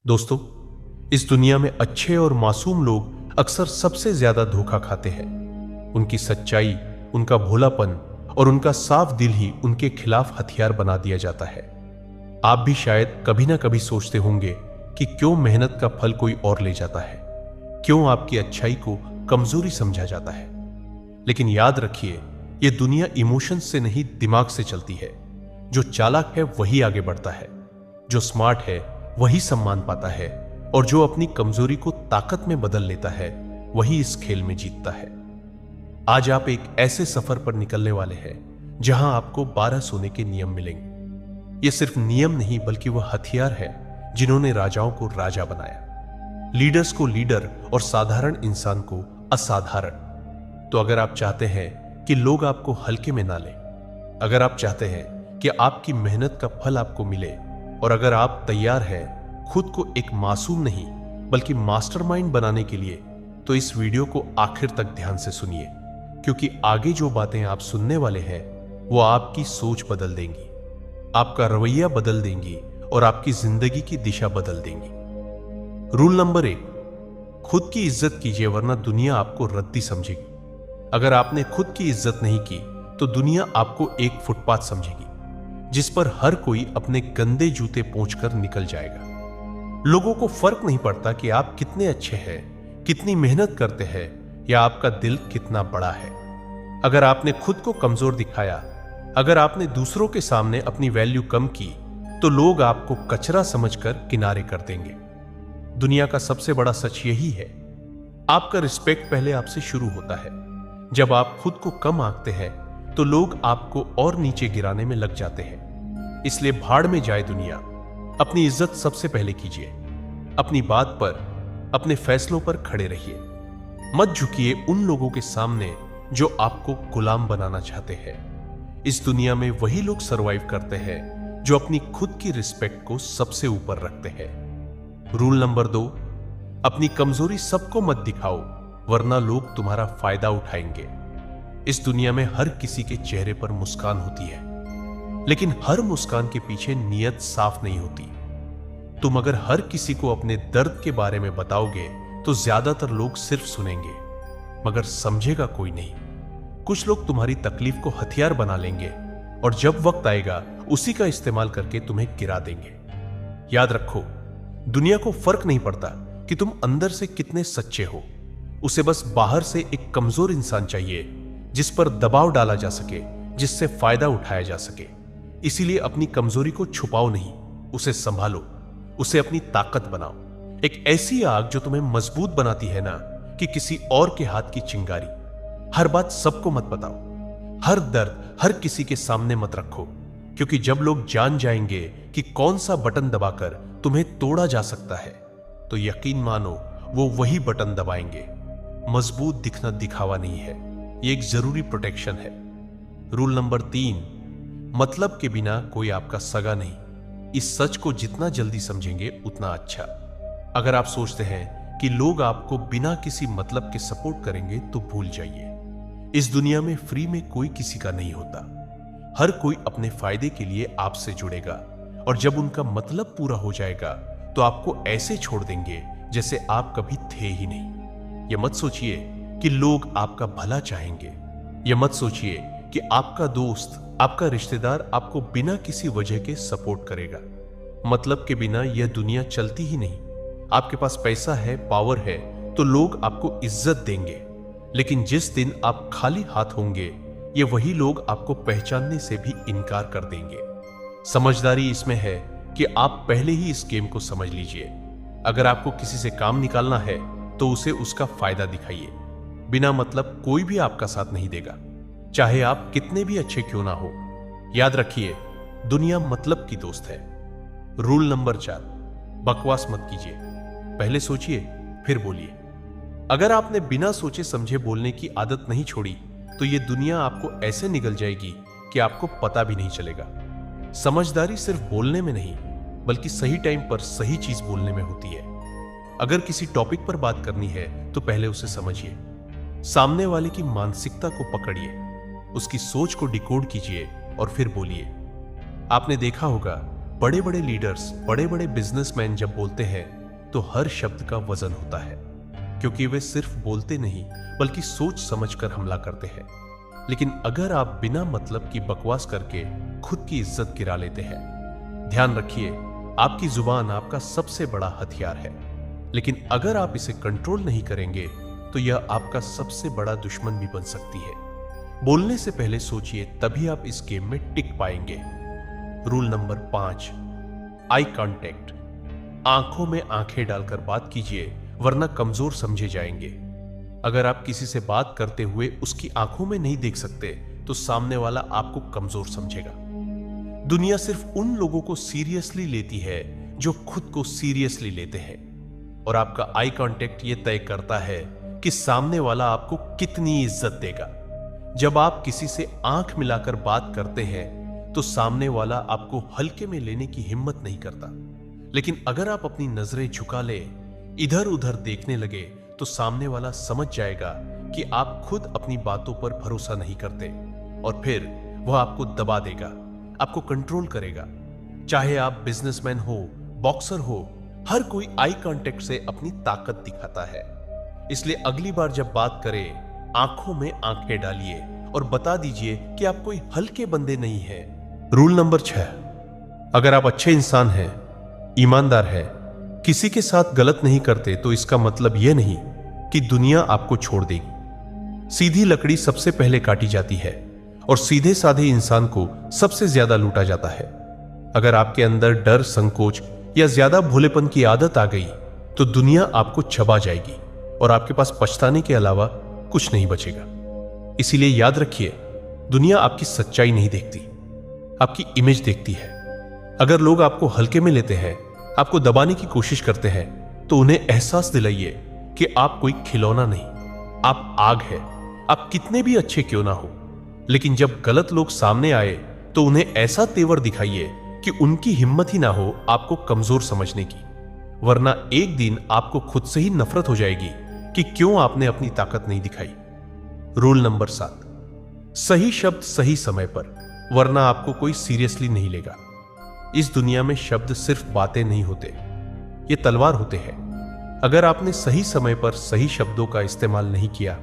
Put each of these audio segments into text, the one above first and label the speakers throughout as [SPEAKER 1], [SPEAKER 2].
[SPEAKER 1] दोस्तों, इस दुनिया में अच्छे और मासूम लोग अक्सर सबसे ज्यादा धोखा खाते हैं। उनकी सच्चाई, उनका भोलापन और उनका साफ दिल ही उनके खिलाफ हथियार बना दिया जाता है। आप भी शायद कभी ना कभी सोचते होंगे कि क्यों मेहनत का फल कोई और ले जाता है, क्यों आपकी अच्छाई को कमजोरी समझा जाता है। लेकिन याद रखिए, यह दुनिया इमोशंस से नहीं, दिमाग से चलती है। जो चालाक है वही आगे बढ़ता है, जो स्मार्ट है वही सम्मान पाता है, और जो अपनी कमजोरी को ताकत में बदल लेता है वही इस खेल में जीतता है। आज आप एक ऐसे सफर पर निकलने वाले हैं जहां आपको 12 सोने के नियम मिलेंगे। ये सिर्फ नियम नहीं, बल्कि वह हथियार है जिन्होंने राजाओं को राजा बनाया, लीडर्स को लीडर और साधारण इंसान को असाधारण। तो अगर आप चाहते हैं कि लोग आपको हल्के में ना लें, अगर आप चाहते हैं कि आपकी मेहनत का फल आपको मिले, और अगर आप तैयार हैं खुद को एक मासूम नहीं बल्कि मास्टरमाइंड बनाने के लिए, तो इस वीडियो को आखिर तक ध्यान से सुनिए, क्योंकि आगे जो बातें आप सुनने वाले हैं वो आपकी सोच बदल देंगी, आपका रवैया बदल देंगी और आपकी जिंदगी की दिशा बदल देंगी। रूल नंबर 1, खुद की इज्जत कीजिए, वरना दुनिया आपको रद्दी समझेगी। अगर आपने खुद की इज्जत नहीं की तो दुनिया आपको एक फुटपाथ समझेगी जिस पर हर कोई अपने गंदे जूते पोंछकर निकल जाएगा। लोगों को फर्क नहीं पड़ता कि आप कितने अच्छे हैं, कितनी मेहनत करते हैं या आपका दिल कितना बड़ा है। अगर आपने खुद को कमजोर दिखाया, अगर आपने दूसरों के सामने अपनी वैल्यू कम की, तो लोग आपको कचरा समझकर किनारे कर देंगे। दुनिया का सबसे बड़ा सच यही है, आपका रिस्पेक्ट पहले आपसे शुरू होता है। जब आप खुद को कम आंकते हैं तो लोग आपको और नीचे गिराने में लग जाते हैं। इसलिए भाड़ में जाए दुनिया, अपनी इज्जत सबसे पहले कीजिए। अपनी बात पर, अपने फैसलों पर खड़े रहिए। मत झुकिए उन लोगों के सामने जो आपको गुलाम बनाना चाहते हैं। इस दुनिया में वही लोग सरवाइव करते हैं जो अपनी खुद की रिस्पेक्ट को सबसे ऊपर रखते हैं। रूल नंबर 2, अपनी कमजोरी सबको मत दिखाओ, वरना लोग तुम्हारा फायदा उठाएंगे। इस दुनिया में हर किसी के चेहरे पर मुस्कान होती है, लेकिन हर मुस्कान के पीछे नीयत साफ नहीं होती। तुम अगर हर किसी को अपने दर्द के बारे में बताओगे तो ज्यादातर लोग सिर्फ सुनेंगे, मगर समझेगा कोई नहीं। कुछ लोग तुम्हारी तकलीफ को हथियार बना लेंगे और जब वक्त आएगा उसी का इस्तेमाल करके तुम्हें गिरा देंगे। याद रखो, दुनिया को फर्क नहीं पड़ता कि तुम अंदर से कितने सच्चे हो। उसे बस बाहर से एक कमजोर इंसान चाहिए जिस पर दबाव डाला जा सके, जिससे फायदा उठाया जा सके। इसीलिए अपनी कमजोरी को छुपाओ नहीं, उसे संभालो, उसे अपनी ताकत बनाओ। एक ऐसी आग जो तुम्हें मजबूत बनाती है ना कि किसी और के हाथ की चिंगारी। हर बात सबको मत बताओ, हर दर्द हर किसी के सामने मत रखो, क्योंकि जब लोग जान जाएंगे कि कौन सा बटन दबाकर तुम्हें तोड़ा जा सकता है, तो यकीन मानो वो वही बटन दबाएंगे। मजबूत दिखना दिखावा नहीं है, ये एक जरूरी प्रोटेक्शन है। रूल नंबर 3, मतलब के बिना कोई आपका सगा नहीं। इस सच को जितना जल्दी समझेंगे उतना अच्छा। अगर आप सोचते हैं कि लोग आपको बिना किसी मतलब के सपोर्ट करेंगे तो भूल जाइए। इस दुनिया में फ्री में कोई किसी का नहीं होता। हर कोई अपने फायदे के लिए आपसे जुड़ेगा, और जब उनका मतलब पूरा हो जाएगा तो आपको ऐसे छोड़ देंगे जैसे आप कभी थे ही नहीं। यह मत सोचिए कि लोग आपका भला चाहेंगे। यह मत सोचिए कि आपका दोस्त, आपका रिश्तेदार आपको बिना किसी वजह के सपोर्ट करेगा। मतलब के बिना यह दुनिया चलती ही नहीं। आपके पास पैसा है, पावर है, तो लोग आपको इज्जत देंगे, लेकिन जिस दिन आप खाली हाथ होंगे, ये वही लोग आपको पहचानने से भी इनकार कर देंगे। समझदारी इसमें है कि आप पहले ही इस गेम को समझ लीजिए। अगर आपको किसी से काम निकालना है तो उसे उसका फायदा दिखाइए। बिना मतलब कोई भी आपका साथ नहीं देगा, चाहे आप कितने भी अच्छे क्यों ना हो। याद रखिए, दुनिया मतलब की दोस्त है। रूल नंबर 4, बकवास मत कीजिए, पहले सोचिए फिर बोलिए। अगर आपने बिना सोचे समझे बोलने की आदत नहीं छोड़ी तो यह दुनिया आपको ऐसे निगल जाएगी कि आपको पता भी नहीं चलेगा। समझदारी सिर्फ बोलने में नहीं, बल्कि सही टाइम पर सही चीज बोलने में होती है। अगर किसी टॉपिक पर बात करनी है तो पहले उसे समझिए, सामने वाले की मानसिकता को पकड़िए, उसकी सोच को डिकोड कीजिए और फिर बोलिए। आपने देखा होगा बड़े बड़े लीडर्स, बड़े बड़े बिजनेसमैन जब बोलते हैं तो हर शब्द का वजन होता है, क्योंकि वे सिर्फ बोलते नहीं बल्कि सोच समझकर हमला करते हैं। लेकिन अगर आप बिना मतलब की बकवास करके खुद की इज्जत गिरा लेते हैं, ध्यान रखिए, आपकी जुबान आपका सबसे बड़ा हथियार है, लेकिन अगर आप इसे कंट्रोल नहीं करेंगे तो यह आपका सबसे बड़ा दुश्मन भी बन सकती है। बोलने से पहले सोचिए, तभी आप इस गेम में टिक पाएंगे। Rule number 5, eye contact. आंखों में आंखें डालकर बात कीजिए, वरना कमजोर समझे जाएंगे। अगर आप किसी से बात करते हुए उसकी आंखों में नहीं देख सकते तो सामने वाला आपको कमजोर समझेगा। दुनिया सिर्फ उन लोगों को सीरियसली लेती है जो खुद को सीरियसली लेते हैं, और आपका आई कांटेक्ट यह तय करता है कि सामने वाला आपको कितनी इज्जत देगा। जब आप किसी से आंख मिलाकर बात करते हैं तो सामने वाला आपको हल्के में लेने की हिम्मत नहीं करता, लेकिन अगर आप अपनी नजरें झुका ले, इधर उधर देखने लगे, तो सामने वाला समझ जाएगा कि आप खुद अपनी बातों पर भरोसा नहीं करते, और फिर वह आपको दबा देगा, आपको कंट्रोल करेगा। चाहे आप बिजनेसमैन हो, बॉक्सर हो, हर कोई आई कांटेक्ट से अपनी ताकत दिखाता है। इसलिए अगली बार जब बात करें, आंखों में आंखें डालिए और बता दीजिए कि आप कोई हल्के बंदे नहीं हैं। रूल नंबर 6, अगर आप अच्छे इंसान हैं, ईमानदार हैं, किसी के साथ गलत नहीं करते, तो इसका मतलब यह नहीं कि दुनिया आपको छोड़ देगी। सीधी लकड़ी सबसे पहले काटी जाती है और सीधे साधे इंसान को सबसे ज्यादा लूटा जाता है। अगर आपके अंदर डर, संकोच या ज्यादा भोलेपन की आदत आ गई तो दुनिया आपको चबा जाएगी और आपके पास पछताने के अलावा कुछ नहीं बचेगा। इसीलिए याद रखिए, दुनिया आपकी सच्चाई नहीं देखती, आपकी इमेज देखती है। अगर लोग आपको हल्के में लेते हैं, आपको दबाने की कोशिश करते हैं, तो उन्हें एहसास दिलाइए कि आप कोई खिलौना नहीं, आप आग है। आप कितने भी अच्छे क्यों ना हो, लेकिन जब गलत लोग सामने आए तो उन्हें ऐसा तेवर दिखाइए कि उनकी हिम्मत ही ना हो आपको कमजोर समझने की, वरना एक दिन आपको खुद से ही नफरत हो जाएगी कि क्यों आपने अपनी ताकत नहीं दिखाई। रूल नंबर 7, सही शब्द सही समय पर, वरना आपको कोई सीरियसली नहीं लेगा। इस दुनिया में शब्द सिर्फ बातें नहीं होते, ये तलवार होते हैं। अगर आपने सही समय पर सही शब्दों का इस्तेमाल नहीं किया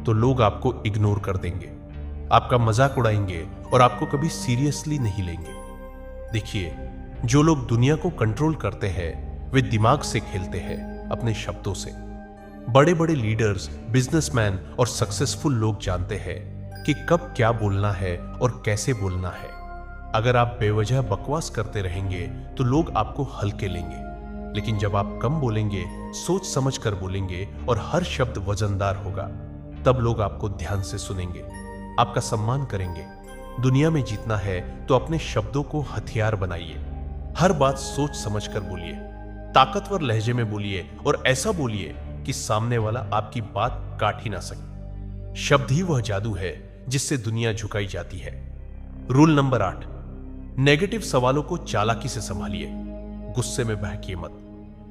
[SPEAKER 1] तो लोग आपको इग्नोर कर देंगे, आपका मजाक उड़ाएंगे और आपको कभी सीरियसली नहीं लेंगे। देखिए, जो लोग दुनिया को कंट्रोल करते हैं वे दिमाग से खेलते हैं, अपने शब्दों से। बड़े बड़े लीडर्स, बिजनेसमैन और सक्सेसफुल लोग जानते हैं कि कब क्या बोलना है और कैसे बोलना है। अगर आप बेवजह बकवास करते रहेंगे तो लोग आपको हल्के लेंगे, लेकिन जब आप कम बोलेंगे, सोच समझ कर बोलेंगे और हर शब्द वजनदार होगा, तब लोग आपको ध्यान से सुनेंगे, आपका सम्मान करेंगे। दुनिया में जीतना है तो अपने शब्दों को हथियार बनाइए। हर बात सोच समझ कर बोलिए, ताकतवर लहजे में बोलिए और ऐसा बोलिए कि सामने वाला आपकी बात काट ही ना सके। शब्द ही वह जादू है जिससे दुनिया झुकाई जाती है। रूल नंबर 8, नेगेटिव सवालों को चालाकी से संभालिए, गुस्से में बहकिए मत।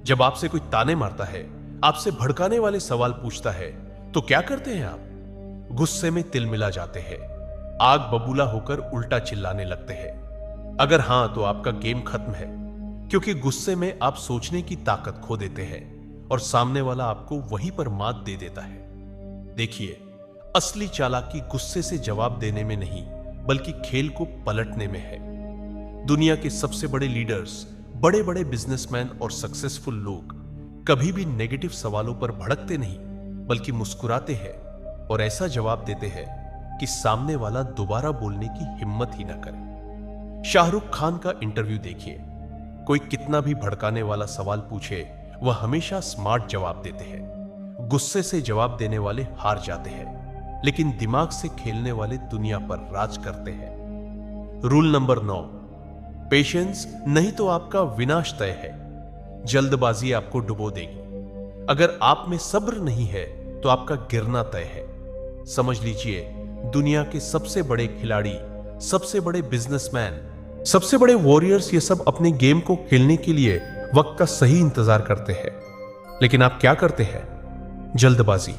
[SPEAKER 1] जब आपसे कोई ताने मारता है, आपसे भड़काने वाले सवाल पूछता है, तो क्या करते हैं आप? गुस्से में तिलमिला जाते हैं, आग बबूला होकर उल्टा चिल्लाने लगते हैं। अगर हां तो आपका गेम खत्म है, क्योंकि गुस्से में आप सोचने की ताकत खो देते हैं और सामने वाला आपको वहीं पर मात दे देता है। देखिए, असली चालाकी गुस्से से जवाब देने में नहीं, बल्कि खेल को पलटने में है। दुनिया के सबसे बड़े लीडर्स, बड़े बड़े बिजनेसमैन और सक्सेसफुल लोग कभी भी नेगेटिव सवालों पर भड़कते नहीं, बल्कि मुस्कुराते हैं और ऐसा जवाब देते हैं कि सामने वाला दोबारा बोलने की हिम्मत ही ना करे। शाहरुख खान का इंटरव्यू देखिए, कोई कितना भी भड़काने वाला सवाल पूछे, वह हमेशा स्मार्ट जवाब देते हैं। गुस्से से जवाब देने वाले हार जाते हैं, लेकिन दिमाग से खेलने वाले दुनिया पर राज करते हैं। रूल नंबर 9, पेशेंस नहीं तो आपका विनाश तय है। जल्दबाजी आपको डुबो देगी। अगर आप में सब्र नहीं है तो आपका गिरना तय है। समझ लीजिए, दुनिया के सबसे बड़े खिलाड़ी, सबसे बड़े बिजनेसमैन, सबसे बड़े वॉरियर्स, ये सब अपने गेम को खेलने के लिए वक्त का सही इंतजार करते हैं। लेकिन आप क्या करते हैं? जल्दबाजी।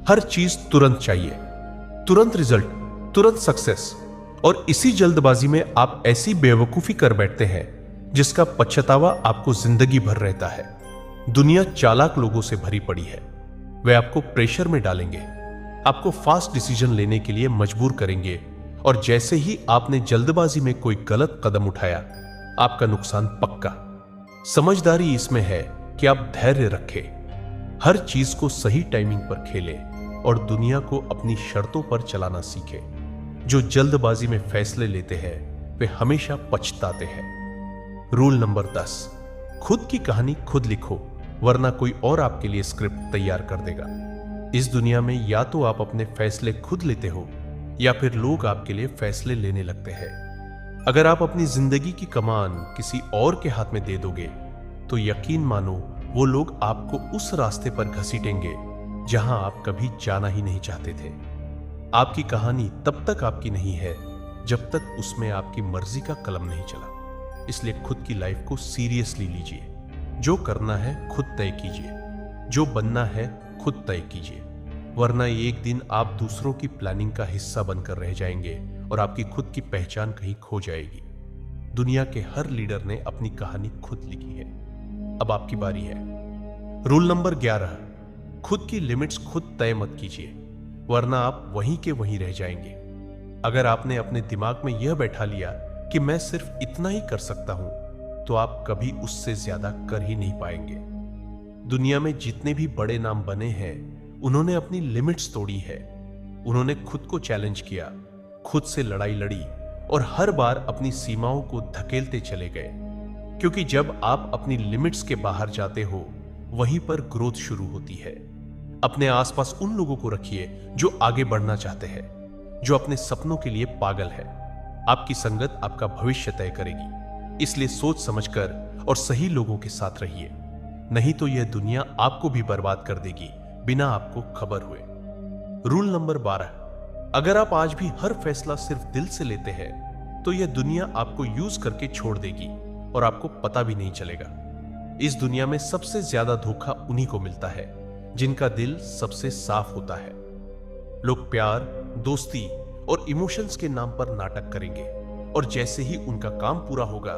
[SPEAKER 1] हर चीज तुरंत चाहिए, तुरंत रिजल्ट, तुरंत सक्सेस। और इसी जल्दबाजी में आप ऐसी बेवकूफी कर बैठते हैं जिसका पछतावा आपको जिंदगी भर रहता है। दुनिया चालाक लोगों से भरी पड़ी है। वे आपको प्रेशर में डालेंगे, आपको फास्ट डिसीजन लेने के लिए मजबूर करेंगे, और जैसे ही आपने जल्दबाजी में कोई गलत कदम उठाया, आपका नुकसान पक्का। समझदारी इसमें है कि आप धैर्य रखें, हर चीज को सही टाइमिंग पर खेलें और दुनिया को अपनी शर्तों पर चलाना सीखें। जो जल्दबाजी में फैसले लेते हैं वे हमेशा पछताते हैं। रूल नंबर 10, खुद की कहानी खुद लिखो, वरना कोई और आपके लिए स्क्रिप्ट तैयार कर देगा। इस दुनिया में या तो आप अपने फैसले खुद लेते हो या फिर लोग आपके लिए फैसले लेने लगते हैं। अगर आप अपनी जिंदगी की कमान किसी और के हाथ में दे दोगे तो यकीन मानो वो लोग आपको उस रास्ते पर घसीटेंगे जहां आप कभी जाना ही नहीं चाहते थे। आपकी कहानी तब तक आपकी नहीं है जब तक उसमें आपकी मर्जी का कलम नहीं चला। इसलिए खुद की लाइफ को सीरियसली लीजिए। जो करना है खुद तय कीजिए, जो बनना है खुद तय कीजिए, वरना एक दिन आप दूसरों की प्लानिंग का हिस्सा बनकर रह जाएंगे और आपकी खुद की पहचान कहीं खो जाएगी। दुनिया के हर लीडर ने अपनी कहानी खुद लिखी है। अब आपकी बारी है। रूल नंबर 11, खुद की लिमिट्स खुद तय मत कीजिए, वरना आप वहीं के वहीं रह जाएंगे। अगर आपने अपने दिमाग में यह बैठा लिया कि मैं सिर्फ इतना ही कर सकता हूं, तो आप कभी उससे ज्यादा कर ही नहीं पाएंगे। दुनिया में जितने भी बड़े नाम बने हैं, उन्होंने अपनी लिमिट्स तोड़ी है। उन्होंने खुद को चैलेंज किया, खुद से लड़ाई लड़ी और हर बार अपनी सीमाओं को धकेलते चले गए। क्योंकि जब आप अपनी लिमिट्स के बाहर जाते हो, वहीं पर ग्रोथ शुरू होती है। अपने आसपास उन लोगों को रखिए जो आगे बढ़ना चाहते हैं, जो अपने सपनों के लिए पागल है। आपकी संगत आपका भविष्य तय करेगी, इसलिए सोच समझकर और सही लोगों के साथ रहिए, नहीं तो यह दुनिया आपको भी बर्बाद कर देगी बिना आपको खबर हुए। रूल नंबर 12, अगर आप आज भी हर फैसला सिर्फ दिल से लेते हैं तो यह दुनिया आपको यूज करके छोड़ देगी और आपको पता भी नहीं चलेगा। इस दुनिया में सबसे ज्यादा धोखा उन्हीं को मिलता है जिनका दिल सबसे साफ होता है। लोग प्यार, दोस्ती और इमोशंस के नाम पर नाटक करेंगे और जैसे ही उनका काम पूरा होगा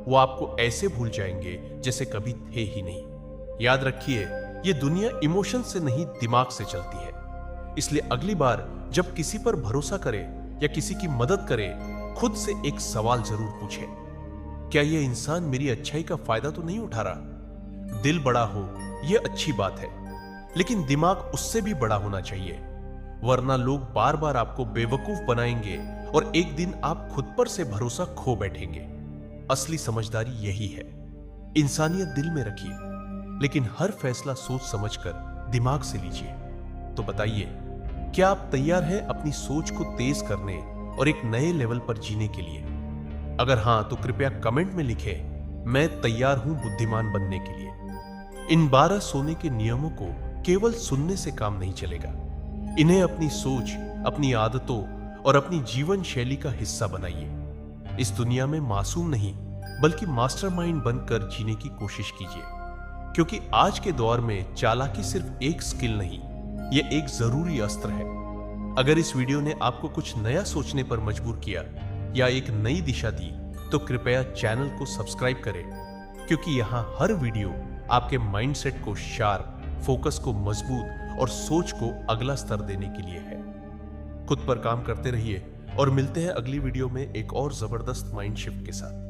[SPEAKER 1] वो आपको ऐसे भूल जाएंगे जैसे कभी थे ही नहीं। याद रखिए, ये दुनिया इमोशन से नहीं दिमाग से चलती है। इसलिए अगली बार जब किसी पर भरोसा करे या किसी की मदद करे, खुद से एक सवाल जरूर पूछे, क्या यह इंसान मेरी अच्छाई का फायदा तो नहीं उठा रहा? दिल बड़ा हो यह अच्छी बात है, लेकिन दिमाग उससे भी बड़ा होना चाहिए, वरना लोग बार बार आपको बेवकूफ बनाएंगे और एक दिन आप खुद पर से भरोसा खो बैठेंगे। असली समझदारी यही है। इंसानियत दिल में रखिए, लेकिन हर फैसला सोच समझकर दिमाग से लीजिए। तो बताइए, क्या आप तैयार हैं अपनी सोच को तेज करने और एक नए लेवल पर जीने के लिए? अगर हां, तो कृपया कमेंट में लिखें, मैं तैयार हूं बुद्धिमान बनने के लिए। इन 12 सोने के नियमों को केवल सुनने से काम नहीं चलेगा। इन्हें अपनी सोच, अपनी आदतों और अपनी जीवन शैली का हिस्सा बनाइए। इस दुनिया में मासूम नहीं बल्कि मास्टरमाइंड बनकर जीने की कोशिश कीजिए, क्योंकि आज के दौर में चालाकी सिर्फ एक स्किल नहीं, यह एक जरूरी अस्त्र है। अगर इस वीडियो ने आपको कुछ नया सोचने पर मजबूर किया या एक नई दिशा दी, तो कृपया चैनल को सब्सक्राइब करें, क्योंकि यहां हर वीडियो आपके माइंडसेट को शार्प, फोकस को मजबूत और सोच को अगला स्तर देने के लिए है। खुद पर काम करते रहिए और मिलते हैं अगली वीडियो में एक और जबरदस्त माइंड शिफ्ट के साथ।